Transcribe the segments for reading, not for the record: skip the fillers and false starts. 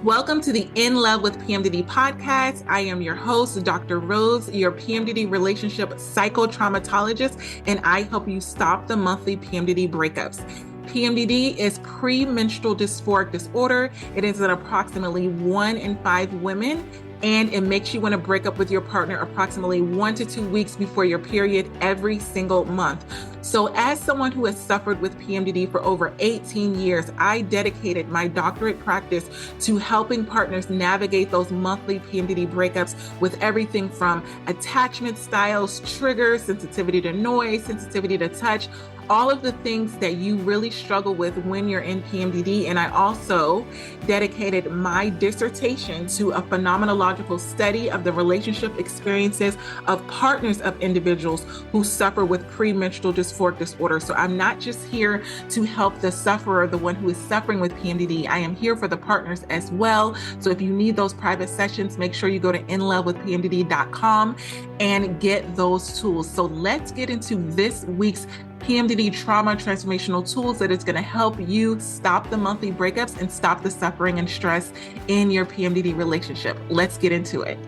Welcome to the In Love with PMDD podcast. I am your host, Dr. Rose, your PMDD relationship psychotraumatologist, and I help you stop the monthly PMDD breakups. PMDD is premenstrual dysphoric disorder. It is in approximately 1 in 5 women, and it makes you want to break up with your partner approximately 1 to 2 weeks before your period every single month. So as someone who has suffered with PMDD for over 18 years, I dedicated my doctorate practice to helping partners navigate those monthly PMDD breakups with everything from attachment styles, triggers, sensitivity to noise, sensitivity to touch, all of the things that you really struggle with when you're in PMDD. And I also dedicated my dissertation to a phenomenological study of the relationship experiences of partners of individuals who suffer with premenstrual dysphoric disorder. So I'm not just here to help the sufferer, the one who is suffering with PMDD. I am here for the partners as well. So if you need those private sessions, make sure you go to inlovewithpmdd.com and get those tools. So let's get into this week's PMDD trauma transformational tools that is going to help you stop the monthly breakups and stop the suffering and stress in your PMDD relationship. Let's get into it.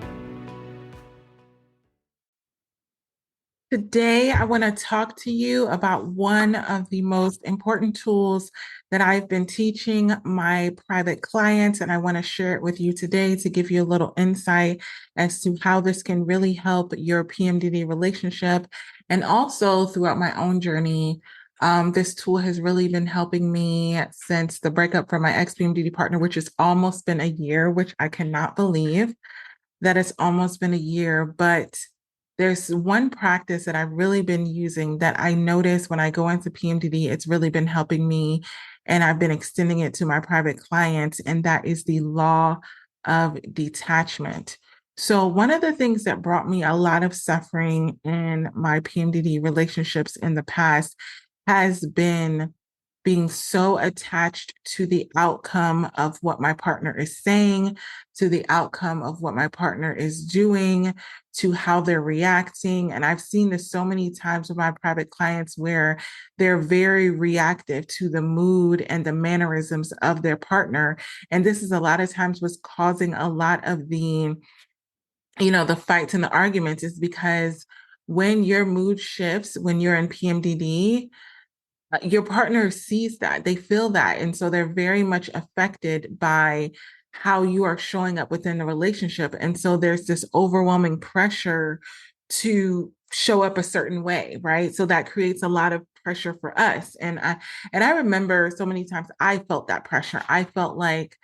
Today, I want to talk to you about one of the most important tools that I've been teaching my private clients, and I want to share it with you today to give you a little insight as to how this can really help your PMDD relationship. And also throughout my own journey, this tool has really been helping me since the breakup from my ex-PMDD partner, which has almost been a year, which I cannot believe that it's almost been a year. But there's one practice that I've really been using that I notice when I go into PMDD, it's really been helping me. And I've been extending it to my private clients, and that is the law of detachment. So one of the things that brought me a lot of suffering in my PMDD relationships in the past has been being so attached to the outcome of what my partner is saying, to the outcome of what my partner is doing, to how they're reacting. And I've seen this so many times with my private clients where they're very reactive to the mood and the mannerisms of their partner. And this is a lot of times what's causing a lot of the fights and the arguments, is because when your mood shifts, when you're in PMDD, your partner sees that, they feel that. And so they're very much affected by how you are showing up within the relationship. And so there's this overwhelming pressure to show up a certain way, right? So that creates a lot of pressure for us. And I remember so many times I felt that pressure. I felt like,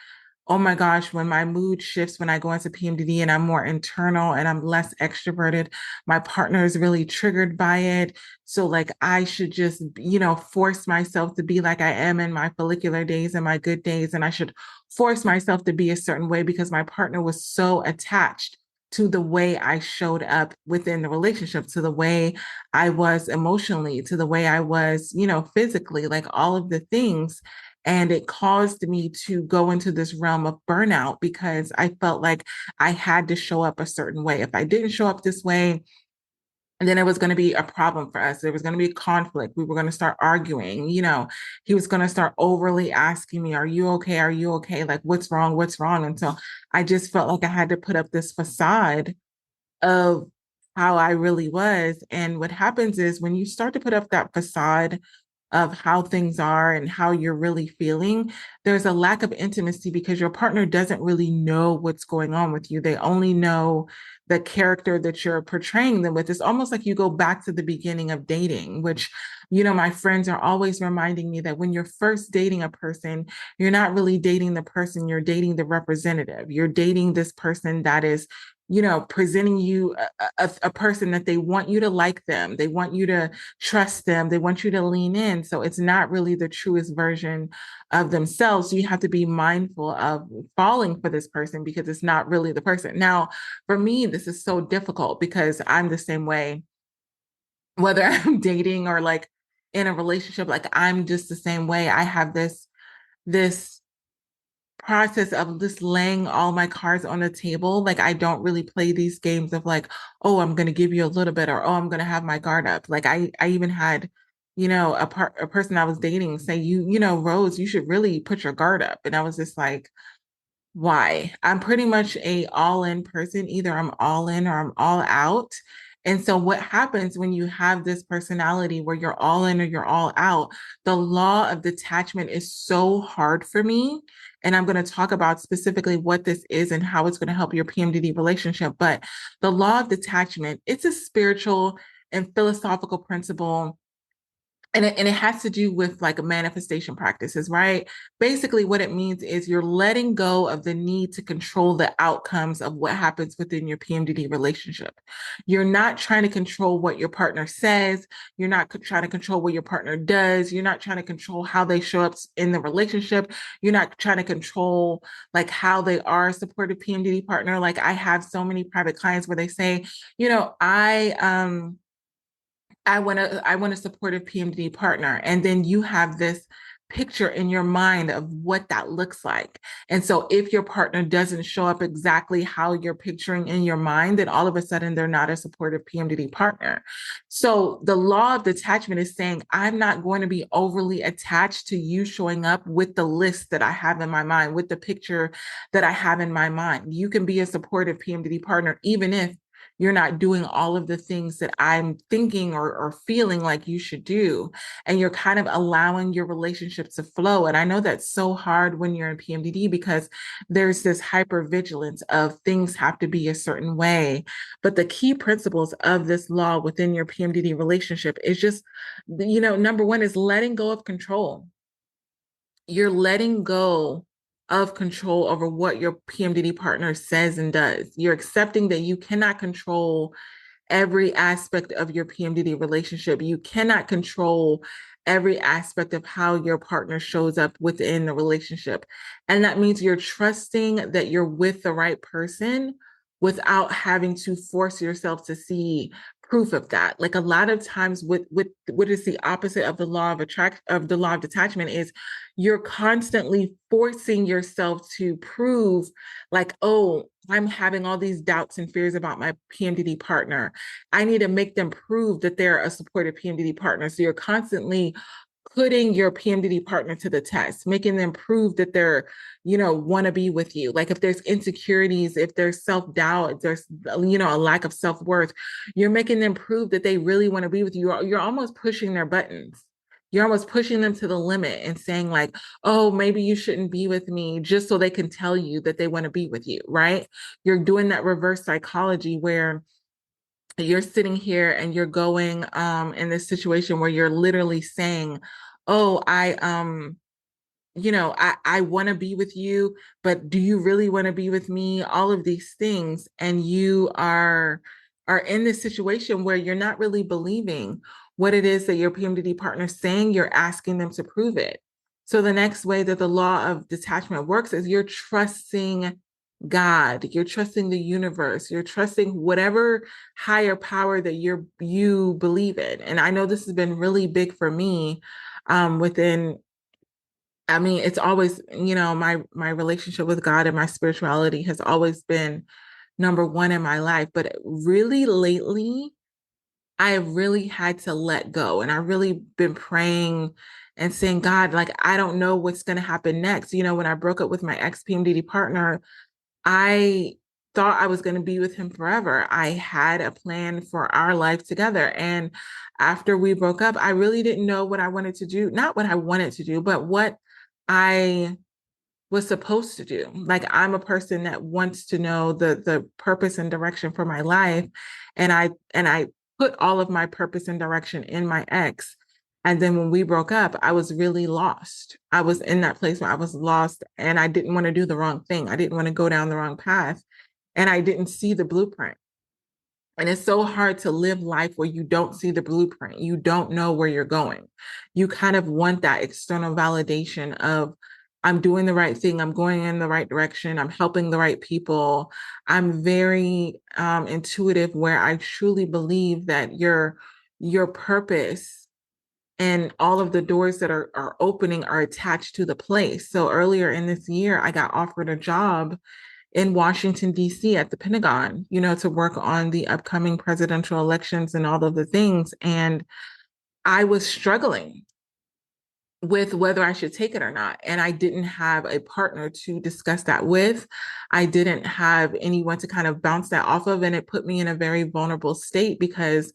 oh my gosh, when my mood shifts, when I go into PMDD and I'm more internal and I'm less extroverted, my partner is really triggered by it. So like I should just, force myself to be like I am in my follicular days and my good days. And I should force myself to be a certain way because my partner was so attached to the way I showed up within the relationship, to the way I was emotionally, to the way I was, physically, like all of the things. And it caused me to go into this realm of burnout because I felt like I had to show up a certain way. If I didn't show up this way, and then it was going to be a problem for us. There was going to be a conflict. We were going to start arguing. He was going to start overly asking me, "Are you okay? Are you okay? Like, what's wrong? What's wrong?" And so I just felt like I had to put up this facade of how I really was. And what happens is when you start to put up that facade of how things are and how you're really feeling, there's a lack of intimacy because your partner doesn't really know what's going on with you. They only know the character that you're portraying them with. It's almost like you go back to the beginning of dating, which, my friends are always reminding me that when you're first dating a person, you're not really dating the person, you're dating the representative. You're dating this person that is presenting you a person that they want you to like them. They want you to trust them. They want you to lean in. So it's not really the truest version of themselves. So you have to be mindful of falling for this person because it's not really the person. Now, for me, this is so difficult because I'm the same way, whether I'm dating or like in a relationship, like I'm just the same way. I have this process of just laying all my cards on the table. Like I don't really play these games of like, oh, I'm going to give you a little bit, or oh, I'm going to have my guard up. Like I even had, a person I was dating say, Rose, you should really put your guard up. And I was just like, Why? I'm pretty much a all in person. Either I'm all in or I'm all out. And so what happens when you have this personality where you're all in or you're all out, the law of detachment is so hard for me. And I'm going to talk about specifically what this is and how it's going to help your PMDD relationship. But the law of detachment, it's a spiritual and philosophical principle, and it has to do with like a manifestation practices, right? Basically, what it means is you're letting go of the need to control the outcomes of what happens within your PMDD relationship. You're not trying to control what your partner says. You're not trying to control what your partner does. You're not trying to control how they show up in the relationship. You're not trying to control like how they are a supportive PMDD partner. Like I have so many private clients where they say, I want a supportive PMDD partner. And then you have this picture in your mind of what that looks like. And so if your partner doesn't show up exactly how you're picturing in your mind, then all of a sudden they're not a supportive PMDD partner. So the law of detachment is saying, I'm not going to be overly attached to you showing up with the list that I have in my mind, with the picture that I have in my mind. You can be a supportive PMDD partner, even if you're not doing all of the things that I'm thinking or feeling like you should do. And you're kind of allowing your relationship to flow. And I know that's so hard when you're in PMDD because there's this hypervigilance of things have to be a certain way. But the key principles of this law within your PMDD relationship is just, number one is letting go of control. You're letting go of control over what your PMDD partner says and does. You're accepting that you cannot control every aspect of your PMDD relationship. You cannot control every aspect of how your partner shows up within the relationship. And that means you're trusting that you're with the right person without having to force yourself to see proof of that. Like a lot of times with what is the opposite of the law of the law of detachment is you're constantly forcing yourself to prove like, oh, I'm having all these doubts and fears about my PMDD partner. I need to make them prove that they're a supportive PMDD partner. So you're constantly putting your PMDD partner to the test, making them prove that they're, want to be with you. Like if there's insecurities, if there's self-doubt, if there's, a lack of self-worth, you're making them prove that they really want to be with you. You're almost pushing their buttons. You're almost pushing them to the limit and saying like, oh, maybe you shouldn't be with me just so they can tell you that they want to be with you, right? You're doing that reverse psychology where you're sitting here and you're going in this situation where you're literally saying, oh, I want to be with you, but do you really want to be with me? All of these things. And you are in this situation where you're not really believing what it is that your PMDD partner is saying, you're asking them to prove it. So the next way that the law of detachment works is you're trusting God, you're trusting the universe, you're trusting whatever higher power that you believe in. And I know this has been really big for me within I mean, it's always, my relationship with God and my spirituality has always been number one in my life. But really lately, I have really had to let go. And I've really been praying and saying, God, like, I don't know what's going to happen next. When I broke up with my ex PMDD partner, I thought I was going to be with him forever. I had a plan for our life together. And after we broke up, I really didn't know what I wanted to do. Not what I wanted to do, but what I was supposed to do. Like I'm a person that wants to know the purpose and direction for my life. And I put all of my purpose and direction in my ex. And then when we broke up, I was really lost. I was in that place where I was lost and I didn't want to do the wrong thing. I didn't want to go down the wrong path. And I didn't see the blueprint. And it's so hard to live life where you don't see the blueprint. You don't know where you're going. You kind of want that external validation of, I'm doing the right thing. I'm going in the right direction. I'm helping the right people. I'm very intuitive where I truly believe that your purpose and all of the doors that are opening are attached to the place. So earlier in this year, I got offered a job in Washington, D.C. at the Pentagon, to work on the upcoming presidential elections and all of the things. And I was struggling. with whether I should take it or not. And I didn't have a partner to discuss that with. I didn't have anyone to kind of bounce that off of. And it put me in a very vulnerable state because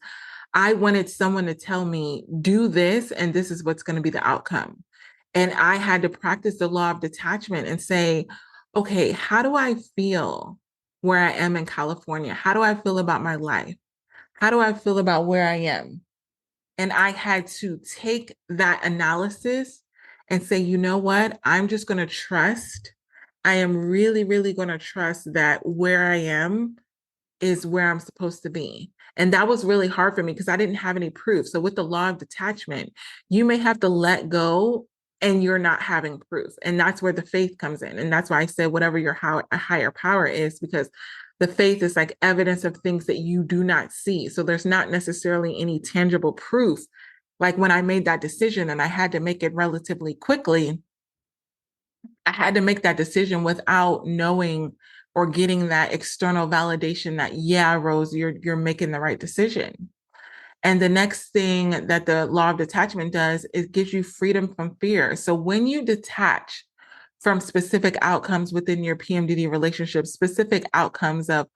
I wanted someone to tell me, do this, and this is what's going to be the outcome. And I had to practice the law of detachment and say, okay, how do I feel where I am in California? How do I feel about my life? How do I feel about where I am? And I had to take that analysis and say, you know what? I'm just going to trust. I am really, really going to trust that where I am is where I'm supposed to be. And that was really hard for me because I didn't have any proof. So with the law of detachment, you may have to let go and you're not having proof. And that's where the faith comes in. And that's why I said, whatever your a higher power is, because the faith is like evidence of things that you do not see. So there's not necessarily any tangible proof. Like when I made that decision and I had to make it relatively quickly, I had to make that decision without knowing or getting that external validation that, yeah, Rose, you're making the right decision. And the next thing that the law of detachment does is gives you freedom from fear. So when you detach from specific outcomes within your PMDD relationship, specific outcomes of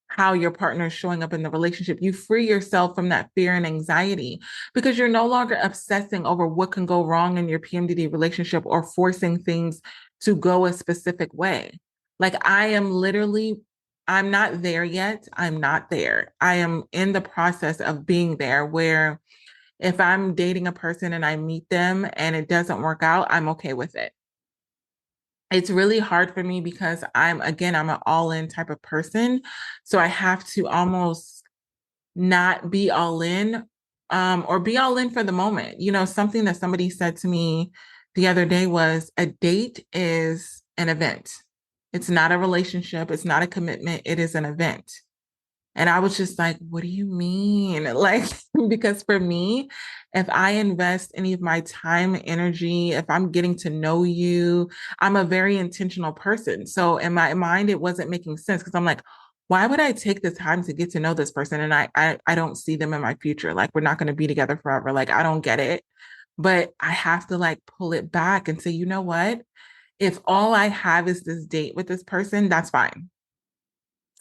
how your partner is showing up in the relationship, you free yourself from that fear and anxiety because you're no longer obsessing over what can go wrong in your PMDD relationship or forcing things to go a specific way. Like I am literally, I'm not there yet. I'm not there. I am in the process of being there where if I'm dating a person and I meet them and it doesn't work out, I'm okay with it. It's really hard for me because I'm an all in type of person. So I have to almost not be all in or be all in for the moment. You know, something that somebody said to me the other day was a date is an event. It's not a relationship. It's not a commitment. It is an event. And I was just like, what do you mean? Like, because for me, if I invest any of my time, energy, if I'm getting to know you, I'm a very intentional person. So in my mind, it wasn't making sense because I'm like, why would I take the time to get to know this person? And I don't see them in my future. Like, we're not going to be together forever. Like, I don't get it. But I have to like pull it back and say, you know what? If all I have is this date with this person, that's fine.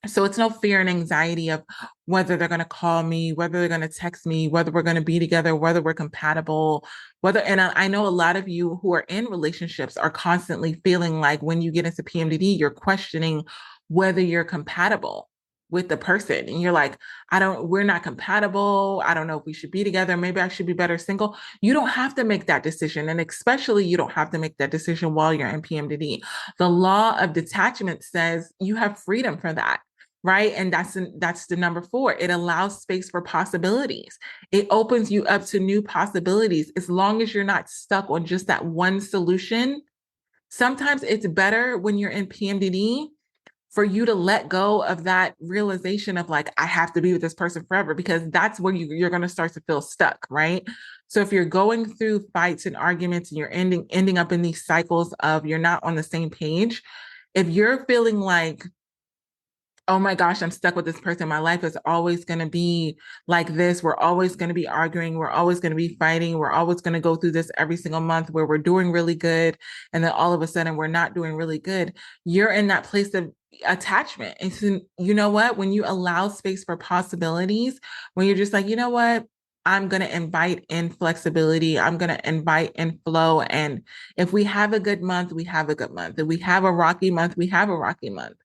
So it's no fear and anxiety of whether they're going to call me, whether they're going to text me, whether we're going to be together, whether we're compatible, whether, and I know a lot of you who are in relationships are constantly feeling like when you get into PMDD, you're questioning whether you're compatible with the person. And you're like, we're not compatible. I don't know if we should be together. Maybe I should be better single. You don't have to make that decision. And especially you don't have to make that decision while you're in PMDD. The law of detachment says you have freedom for that, right? And that's the number 4. It allows space for possibilities. It opens you up to new possibilities as long as you're not stuck on just that one solution. Sometimes it's better when you're in PMDD for you to let go of that realization of like, I have to be with this person forever, because that's where you're going to start to feel stuck, right? So if you're going through fights and arguments and you're ending up in these cycles of you're not on the same page, if you're feeling like, oh my gosh, I'm stuck with this person. My life is always going to be like this. We're always going to be arguing. We're always going to be fighting. We're always going to go through this every single month where we're doing really good. And then all of a sudden we're not doing really good. You're in that place of attachment. And so, you know what? When you allow space for possibilities, when you're just like, you know what? I'm going to invite in flexibility. I'm going to invite in flow. And if we have a good month, we have a good month. If we have a rocky month, we have a rocky month.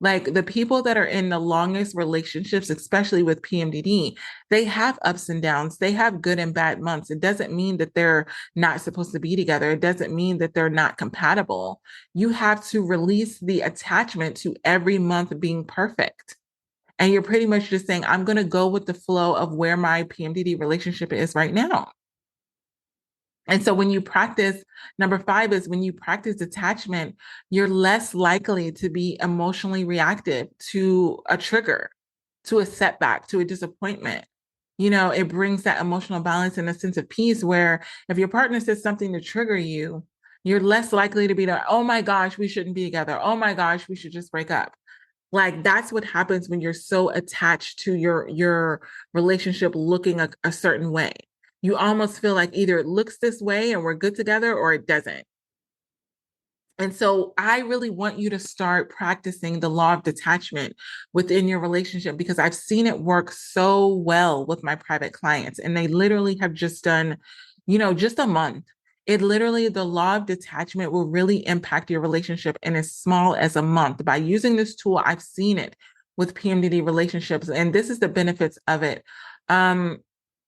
Like the people that are in the longest relationships, especially with PMDD, they have ups and downs. They have good and bad months. It doesn't mean that they're not supposed to be together. It doesn't mean that they're not compatible. You have to release the attachment to every month being perfect. And you're pretty much just saying, I'm going to go with the flow of where my PMDD relationship is right now. And so when you practice, number 5 is when you practice detachment, you're less likely to be emotionally reactive to a trigger, to a setback, to a disappointment. You know, it brings that emotional balance and a sense of peace where if your partner says something to trigger you, you're less likely to be like, oh my gosh, we shouldn't be together. Oh my gosh, we should just break up. Like that's what happens when you're so attached to your relationship looking a certain way. You almost feel like either it looks this way and we're good together or it doesn't. And so I really want you to start practicing the law of detachment within your relationship because I've seen it work so well with my private clients. And they literally have just done, just a month. It literally, the law of detachment will really impact your relationship in as small as a month. By using this tool, I've seen it with PMDD relationships, and this is the benefits of it. Um,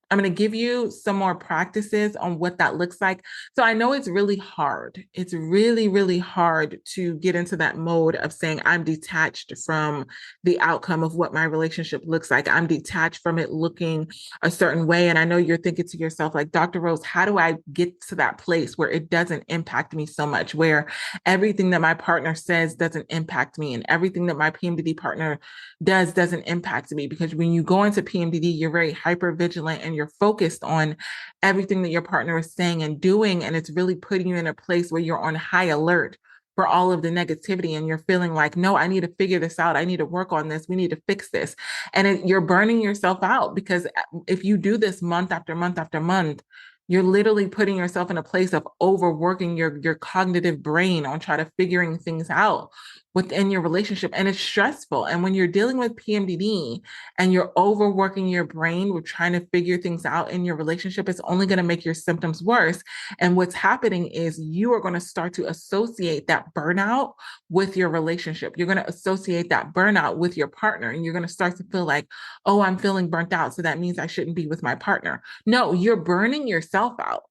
I'm going to give you some more practices on what that looks like. So I know it's really hard. It's really, really hard to get into that mode of saying, I'm detached from the outcome of what my relationship looks like. I'm detached from it looking a certain way. And I know you're thinking to yourself, like, Dr. Rose, how do I get to that place where it doesn't impact me so much, where everything that my partner says doesn't impact me and everything that my PMDD partner doesn't impact me? Because when you go into PMDD, you're very hyper vigilant and you're focused on everything that your partner is saying and doing. And it's really putting you in a place where you're on high alert for all of the negativity. And you're feeling like, no, I need to figure this out. I need to work on this. We need to fix this. And you're burning yourself out because if you do this month after month after month, you're literally putting yourself in a place of overworking your cognitive brain on trying to figuring things out within your relationship. And it's stressful. And when you're dealing with PMDD and you're overworking your brain with trying to figure things out in your relationship, it's only going to make your symptoms worse. And what's happening is you are going to start to associate that burnout with your relationship. You're going to associate that burnout with your partner. And you're going to start to feel like, oh, I'm feeling burnt out. So that means I shouldn't be with my partner. No, you're burning yourself out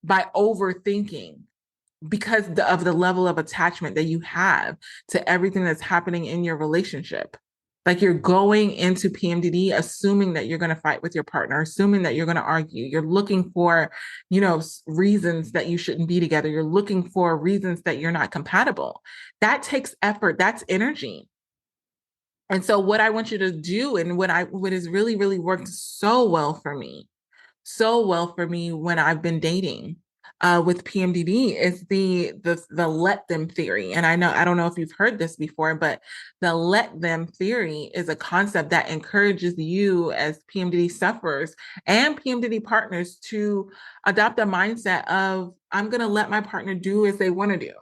by overthinking because of the level of attachment that you have to everything that's happening in your relationship. Like you're going into PMDD assuming that you're going to fight with your partner, assuming that you're going to argue. You're looking for, reasons that you shouldn't be together. You're looking for reasons that you're not compatible. That takes effort. That's energy. And so what I want you to do and what has really, really worked so well for me when I've been dating with PMDD is the let them theory. And I don't know if you've heard this before, but the let them theory is a concept that encourages you as PMDD sufferers and PMDD partners to adopt a mindset of I'm going to let my partner do as they want to do.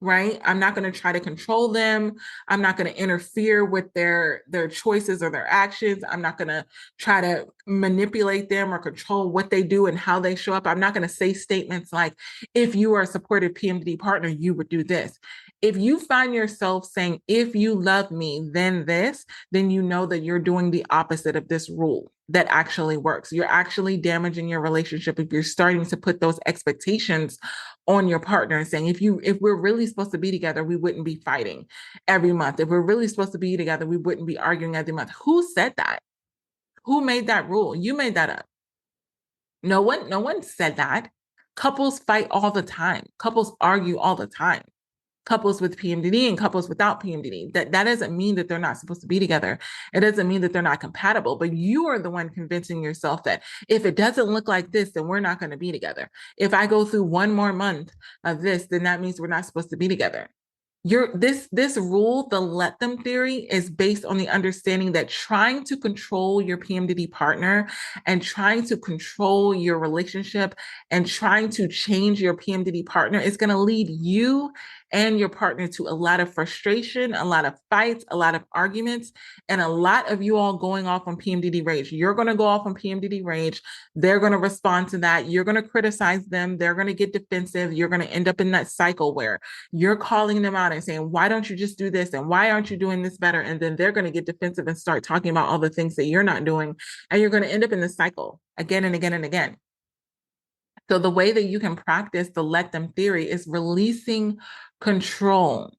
Right? I'm not going to try to control them. I'm not going to interfere with their choices or their actions. I'm not going to try to manipulate them or control what they do and how they show up. I'm not going to say statements like, if you are a supportive PMDD partner, you would do this. If you find yourself saying, if you love me, then this, then you know that you're doing the opposite of this rule that actually works. You're actually damaging your relationship if you're starting to put those expectations on your partner and saying, if we're really supposed to be together, we wouldn't be fighting every month. If we're really supposed to be together, we wouldn't be arguing every month. Who said that? Who made that rule? You made that up. No one said that. Couples fight all the time. Couples argue all the time. Couples with PMDD and couples without PMDD. That doesn't mean that they're not supposed to be together. It doesn't mean that they're not compatible, but you are the one convincing yourself that if it doesn't look like this, then we're not going to be together. If I go through one more month of this, then that means we're not supposed to be together. This rule, the let them theory, is based on the understanding that trying to control your PMDD partner and trying to control your relationship and trying to change your PMDD partner is going to lead you and your partner to a lot of frustration, a lot of fights, a lot of arguments, and a lot of you all going off on PMDD rage. You're going to go off on PMDD rage. They're going to respond to that. You're going to criticize them. They're going to get defensive. You're going to end up in that cycle where you're calling them out and saying, why don't you just do this? And why aren't you doing this better? And then they're going to get defensive and start talking about all the things that you're not doing. And you're going to end up in this cycle again and again and again. So the way that you can practice the let them theory is releasing control,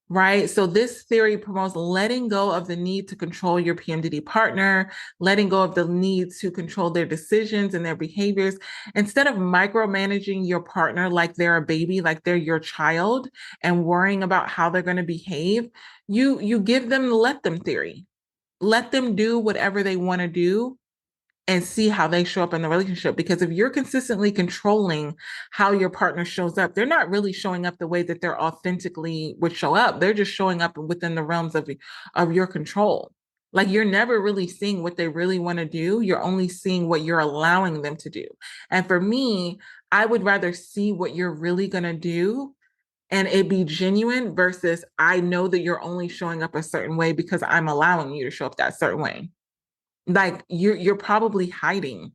right? So this theory promotes letting go of the need to control your PMDD partner, letting go of the need to control their decisions and their behaviors. Instead of micromanaging your partner like they're a baby, like they're your child, and worrying about how they're going to behave, you give them the let them theory. Let them do whatever they want to do and see how they show up in the relationship. Because if you're consistently controlling how your partner shows up, they're not really showing up the way that they're authentically would show up. They're just showing up within the realms of your control. Like you're never really seeing what they really want to do. You're only seeing what you're allowing them to do. And for me, I would rather see what you're really going to do and it be genuine versus I know that you're only showing up a certain way because I'm allowing you to show up that certain way. Like you're probably hiding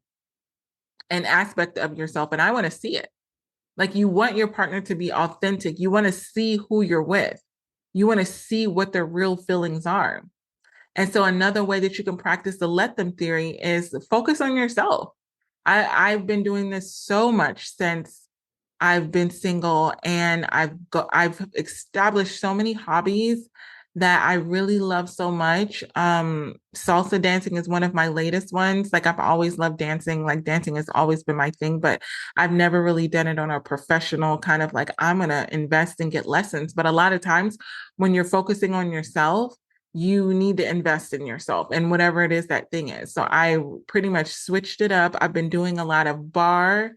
an aspect of yourself and I want to see it. Like you want your partner to be authentic. You want to see who you're with. You want to see what their real feelings are. And so another way that you can practice the let them theory is focus on yourself. I've been doing this so much since I've been single and I've established so many hobbies that I really love so much. Salsa dancing is one of my latest ones. Like I've always loved dancing. Like dancing has always been my thing, but I've never really done it on a professional kind of like I'm gonna invest and get lessons. But a lot of times when you're focusing on yourself, you need to invest in yourself and whatever it is that thing is. So I pretty much switched it up. I've been doing a lot of bar,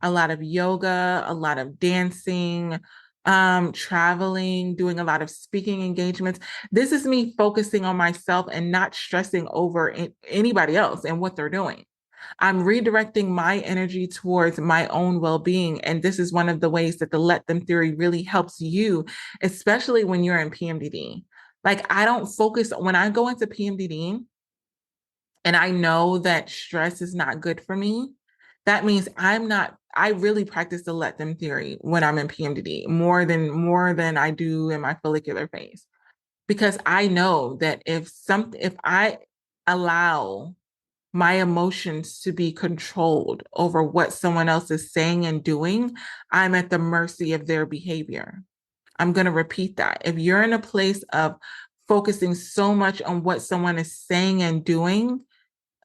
a lot of yoga, a lot of dancing, traveling, doing a lot of speaking engagements. This is me focusing on myself and not stressing over anybody else and what they're doing. I'm redirecting my energy towards my own well being. And this is one of the ways that the let them theory really helps you, especially when you're in PMDD. Like, I don't focus when I go into PMDD and I know that stress is not good for me. That means I really practice the let them theory when I'm in PMDD more than I do in my follicular phase. Because I know that if I allow my emotions to be controlled over what someone else is saying and doing, I'm at the mercy of their behavior. I'm going to repeat that. If you're in a place of focusing so much on what someone is saying and doing,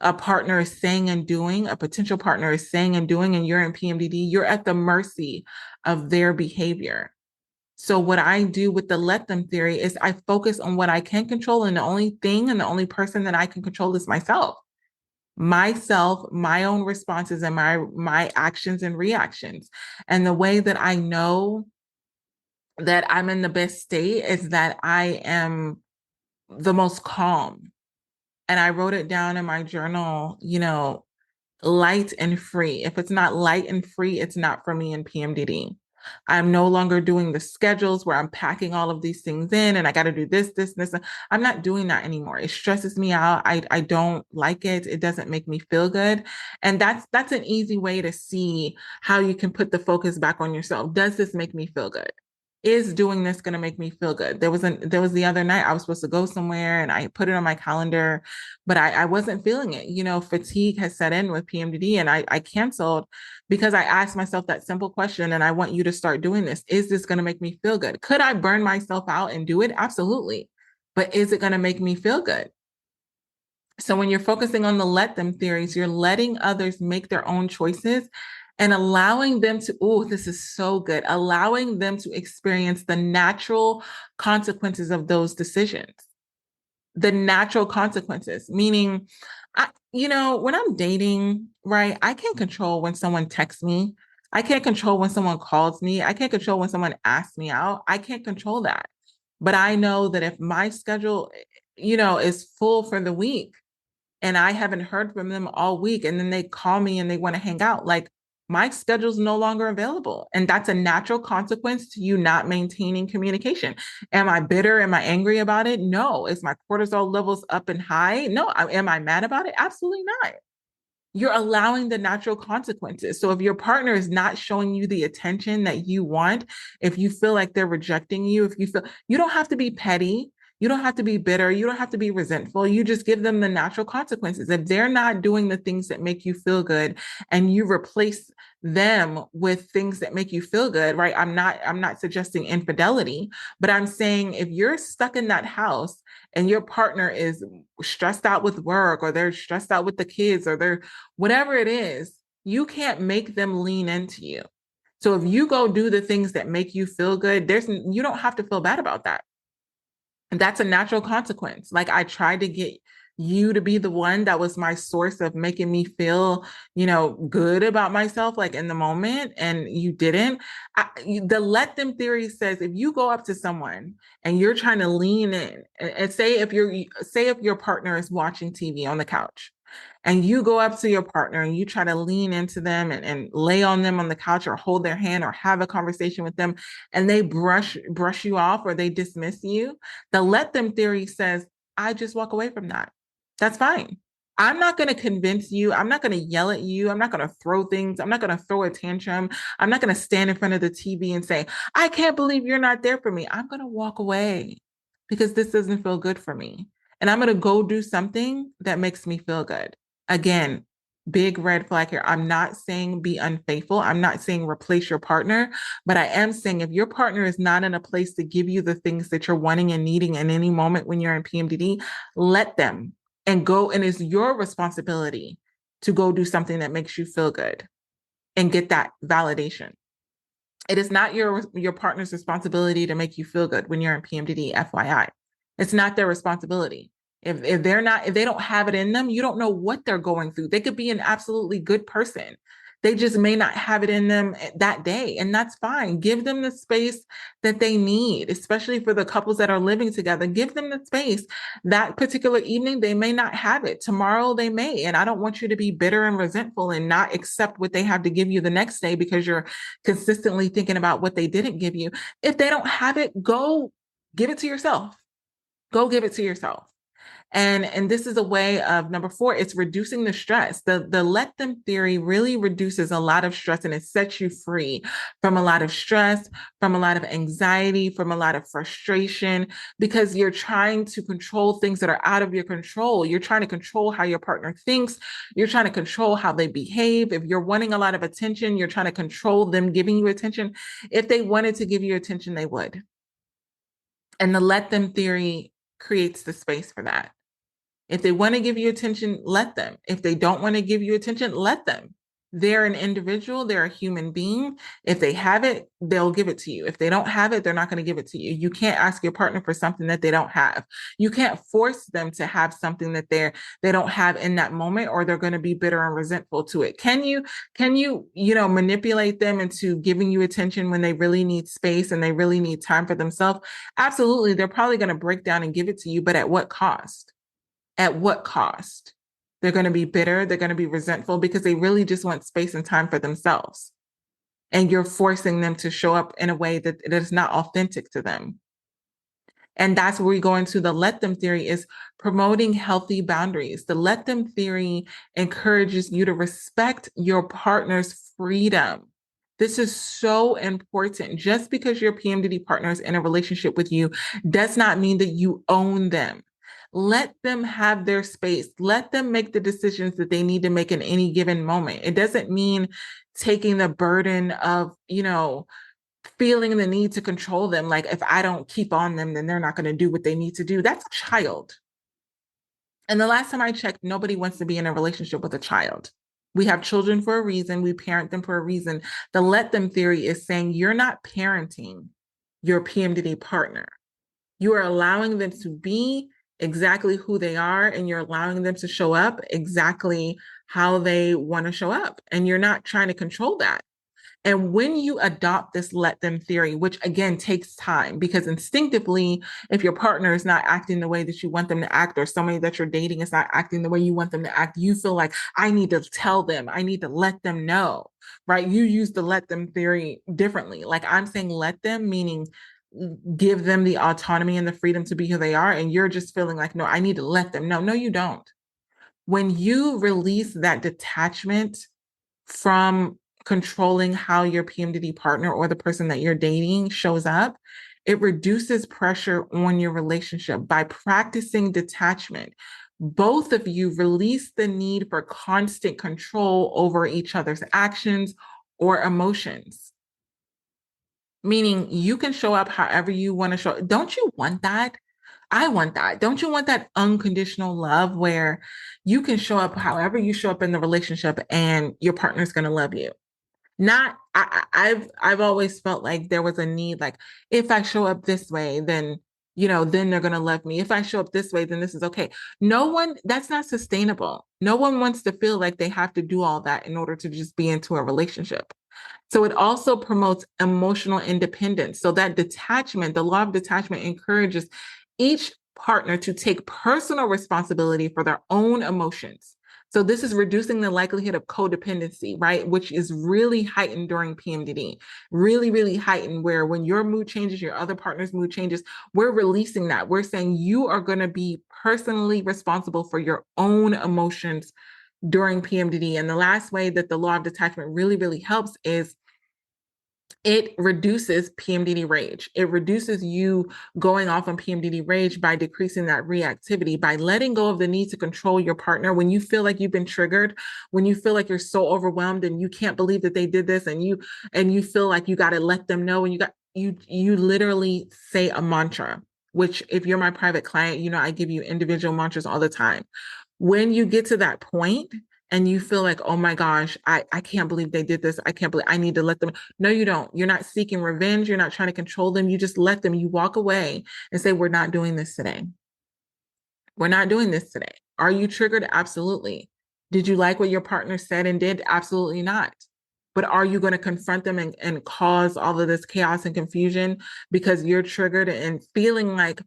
a partner is saying and doing, a potential partner is saying and doing, and you're in PMDD, you're at the mercy of their behavior. So what I do with the let them theory is I focus on what I can control, and the only thing and the only person that I can control is myself, my own responses and my actions and reactions. And the way that I know that I'm in the best state is that I am the most calm. And I wrote it down in my journal, light and free. If it's not light and free, it's not for me in PMDD. I'm no longer doing the schedules where I'm packing all of these things in and I got to do this. I'm not doing that anymore. It stresses me out. I don't like it. It doesn't make me feel good. And that's an easy way to see how you can put the focus back on yourself. Does this make me feel good? Is doing this going to make me feel good? There was the other night I was supposed to go somewhere and I put it on my calendar, but I wasn't feeling it. Fatigue has set in with PMDD and I canceled because I asked myself that simple question. And I want you to start doing this. Is this going to make me feel good? Could I burn myself out and do it? Absolutely. But is it going to make me feel good? So when you're focusing on the let them theories, you're letting others make their own choices and allowing them to, oh, this is so good, allowing them to experience the natural consequences of those decisions, the natural consequences, meaning, when I'm dating, right, I can't control when someone texts me. I can't control when someone calls me. I can't control when someone asks me out. I can't control that. But I know that if my schedule, is full for the week, and I haven't heard from them all week. And then they call me and they want to hang out. Like my schedule's no longer available. And that's a natural consequence to you not maintaining communication. Am I bitter? Am I angry about it? No. Is my cortisol levels up and high? No. Am I mad about it? Absolutely not. You're allowing the natural consequences. So if your partner is not showing you the attention that you want, if you feel like they're rejecting you, if you feel you don't have to be petty, you don't have to be bitter, you don't have to be resentful. You just give them the natural consequences. If they're not doing the things that make you feel good and you replace them with things that make you feel good, right? I'm not suggesting infidelity, but I'm saying if you're stuck in that house and your partner is stressed out with work or they're stressed out with the kids or they're whatever it is, you can't make them lean into you. So if you go do the things that make you feel good, you don't have to feel bad about that. And that's a natural consequence. Like I tried to get you to be the one that was my source of making me feel, good about myself, like in the moment, and you didn't. The let them theory says if you go up to someone and you're trying to lean in, and say if your partner is watching TV on the couch, and you go up to your partner and you try to lean into them and lay on them on the couch or hold their hand or have a conversation with them, and they brush you off or they dismiss you, the let them theory says, I just walk away from that. That's fine. I'm not going to convince you. I'm not going to yell at you. I'm not going to throw things. I'm not going to throw a tantrum. I'm not going to stand in front of the TV and say, I can't believe you're not there for me. I'm going to walk away because this doesn't feel good for me. And I'm going to go do something that makes me feel good. Again, big red flag here. I'm not saying be unfaithful. I'm not saying replace your partner, but I am saying if your partner is not in a place to give you the things that you're wanting and needing in any moment when you're in PMDD, let them and go. And it's your responsibility to go do something that makes you feel good and get that validation. It is not your partner's responsibility to make you feel good when you're in PMDD, FYI. It's not their responsibility. If they don't have it in them, you don't know what they're going through. They could be an absolutely good person. They just may not have it in them that day, and that's fine. Give them the space that they need, especially for the couples that are living together. Give them the space. That particular evening, they may not have it. Tomorrow, they may. And I don't want you to be bitter and resentful and not accept what they have to give you the next day because you're consistently thinking about what they didn't give you. If they don't have it, go give it to yourself. Go give it to yourself. And this is a way of number 4, it's reducing the stress. The let them theory really reduces a lot of stress and it sets you free from a lot of stress, from a lot of anxiety, from a lot of frustration, because you're trying to control things that are out of your control. You're trying to control how your partner thinks. You're trying to control how they behave. If you're wanting a lot of attention, you're trying to control them giving you attention. If they wanted to give you attention, they would. And the let them theory creates the space for that. If they want to give you attention, let them. If they don't want to give you attention, let them. They're an individual, they're a human being. If they have it, they'll give it to you. If they don't have it, they're not going to give it to you. You can't ask your partner for something that they don't have. You can't force them to have something that they don't have in that moment, or they're going to be bitter and resentful to it. Can you manipulate them into giving you attention when they really need space and they really need time for themselves? Absolutely. They're probably going to break down and give it to you, but at what cost? At what cost? They're going to be bitter. They're going to be resentful because they really just want space and time for themselves. And you're forcing them to show up in a way that is not authentic to them. And that's where we go into the let them theory, is promoting healthy boundaries. The let them theory encourages you to respect your partner's freedom. This is so important. Just because your PMDD partner is in a relationship with you does not mean that you own them. Let them have their space. Let them make the decisions that they need to make in any given moment. It doesn't mean taking the burden of, feeling the need to control them. Like, if I don't keep on them, then they're not going to do what they need to do. That's a child. And the last time I checked, nobody wants to be in a relationship with a child. We have children for a reason. We parent them for a reason. The let them theory is saying you're not parenting your PMDD partner. You are allowing them to be exactly who they are, and you're allowing them to show up exactly how they want to show up. And you're not trying to control that. And when you adopt this let them theory, which again takes time, because instinctively, if your partner is not acting the way that you want them to act, or somebody that you're dating is not acting the way you want them to act, you feel like, I need to tell them, I need to let them know, right? You use the let them theory differently. Like, I'm saying let them, meaning give them the autonomy and the freedom to be who they are. And you're just feeling like, no, I need to let them know. No, you don't. When you release that detachment from controlling how your PMDD partner or the person that you're dating shows up, it reduces pressure on your relationship. By practicing detachment, both of you release the need for constant control over each other's actions or emotions. Meaning you can show up however you want to show. Don't you want that? I want that. Don't you want that unconditional love where you can show up however you show up in the relationship and your partner's going to love you? Not, I've always felt like there was a need, like, if I show up this way, then then they're going to love me. If I show up this way, then this is okay. That's not sustainable. No one wants to feel like they have to do all that in order to just be into a relationship. So it also promotes emotional independence. So that detachment, the law of detachment, encourages each partner to take personal responsibility for their own emotions. So this is reducing the likelihood of codependency, right? Which is really heightened during PMDD, really, really heightened, where when your mood changes, your other partner's mood changes, we're releasing that. We're saying you are going to be personally responsible for your own emotions during PMDD. And the last way that the law of detachment really, really helps is it reduces PMDD rage. It reduces you going off on PMDD rage by decreasing that reactivity, by letting go of the need to control your partner. When you feel like you've been triggered, when you feel like you're so overwhelmed and you can't believe that they did this, and you feel like you got to let them know, and you literally say a mantra, which if you're my private client, I give you individual mantras all the time. When you get to that point and you feel like, oh my gosh, I can't believe they did this. I can't believe I need to let them. No, you don't. You're not seeking revenge. You're not trying to control them. You just let them. You walk away and say, we're not doing this today. We're not doing this today. Are you triggered? Absolutely. Did you like what your partner said and did? Absolutely not. But are you going to confront them and cause all of this chaos and confusion because you're triggered and feeling like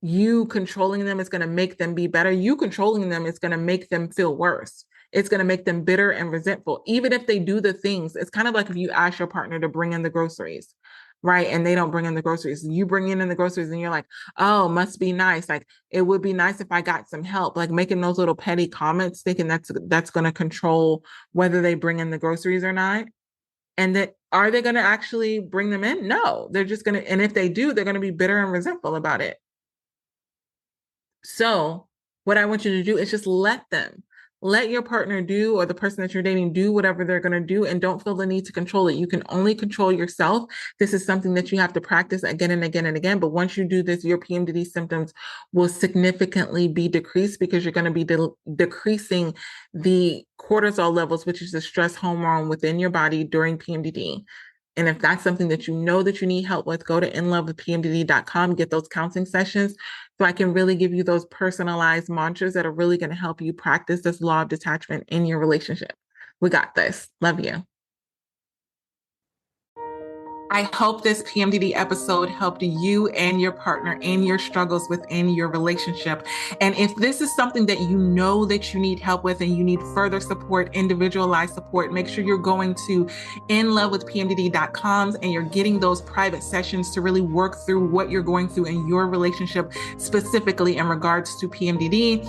you controlling them is going to make them be better? You controlling them is going to make them feel worse. It's going to make them bitter and resentful, even if they do the things. It's kind of like if you ask your partner to bring in the groceries, right? And they don't bring in the groceries. You bring in the groceries and you're like, oh, must be nice. Like, it would be nice if I got some help. Like making those little petty comments, thinking that's going to control whether they bring in the groceries or not. And that, are they going to actually bring them in? No, they're just going to, and if they do, they're going to be bitter and resentful about it. So what I want you to do is just let your partner do, or the person that you're dating do whatever they're going to do, and don't feel the need to control it. You can only control yourself. This is something that you have to practice again and again and again. But once you do this, your PMDD symptoms will significantly be decreased because you're going to be decreasing the cortisol levels, which is the stress hormone within your body during PMDD. And if that's something that you know that you need help with, go to inlovewithpmdd.com, get those counseling sessions so I can really give you those personalized mantras that are really going to help you practice this law of detachment in your relationship. We got this. Love you. I hope this PMDD episode helped you and your partner in your struggles within your relationship. And if this is something that you know that you need help with and you need further support, individualized support, make sure you're going to inlovewithpmdd.com and you're getting those private sessions to really work through what you're going through in your relationship, specifically in regards to PMDD.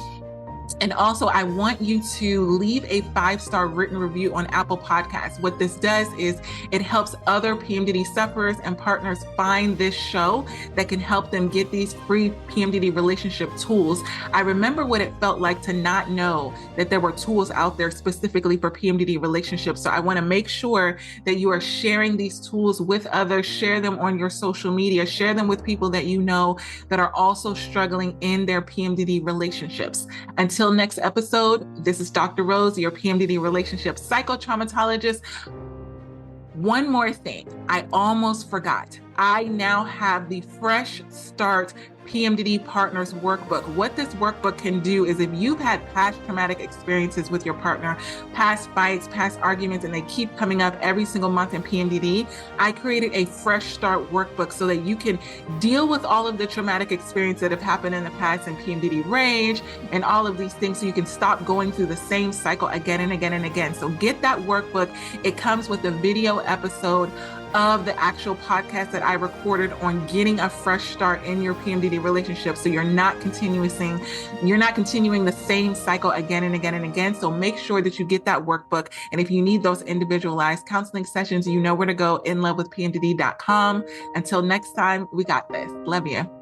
And also, I want you to leave a 5-star written review on Apple Podcasts. What this does is it helps other PMDD sufferers and partners find this show that can help them get these free PMDD relationship tools. I remember what it felt like to not know that there were tools out there specifically for PMDD relationships. So I want to make sure that you are sharing these tools with others, share them on your social media, share them with people that you know that are also struggling in their PMDD relationships. Until next episode, this is Dr. Rose, your PMDD relationship psychotraumatologist. One more thing, I almost forgot. I now have the Fresh Start PMDD Partners Workbook. What this workbook can do is, if you've had past traumatic experiences with your partner, past fights, past arguments, and they keep coming up every single month in PMDD, I created a Fresh Start Workbook so that you can deal with all of the traumatic experiences that have happened in the past in PMDD rage and all of these things, so you can stop going through the same cycle again and again and again. So get that workbook. It comes with a video episode of the actual podcast that I recorded on getting a fresh start in your PMDD relationship, so you're not continuing the same cycle again and again and again. So make sure that you get that workbook. And if you need those individualized counseling sessions, you know where to go, inlovewithpmdd.com. Until next time, we got this. Love you.